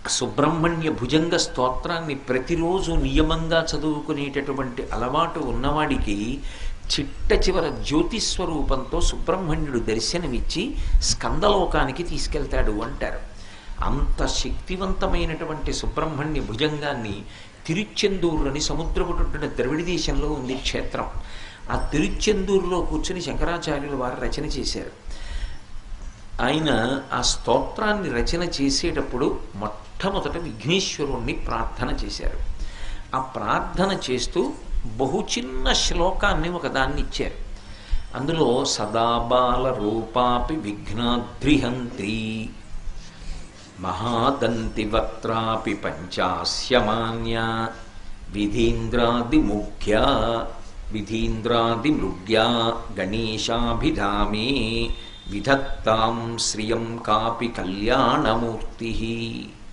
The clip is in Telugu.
సుబ్రహ్మణ్య భుజంగ స్తోత్రాన్ని ప్రతిరోజు నియమంగా చదువుకునేటటువంటి అలవాటు ఉన్నవాడికి చిట్ట చివర జ్యోతిస్వరూపంతో సుబ్రహ్మణ్యుడు దర్శనమిచ్చి స్కందలోకానికి తీసుకెళ్తాడు అంటారు. అంత శక్తివంతమైనటువంటి సుబ్రహ్మణ్య భుజంగాన్ని తిరుచెందూరు అని సముద్రపుట్టున ద్రవిడ దేశంలో ఉంది క్షేత్రం. ఆ తిరుచెందూరులో కూర్చుని శంకరాచార్యులు వారు రచన చేశారు. ఆయన ఆ స్తోత్రాన్ని రచన చేసేటప్పుడు మొట్టమొదట విఘ్నేశ్వరుణ్ణి ప్రార్థన చేశారు. ఆ ప్రార్థన చేస్తూ బహు చిన్న శ్లోకాన్ని ఒకదాన్ని ఇచ్చారు. అందులో సదాబాల రూపాపి విఘ్నాద్రిహంత్రి మహాదంతి వక్త్రాపి పంచాస్యమాన్య విధీంద్రాదిముఖ్య విధీంద్రాదిమృగ్యా గణేశాభిధామే విధత్తాం శ్రియం కాపి కళ్యాణమూర్తి.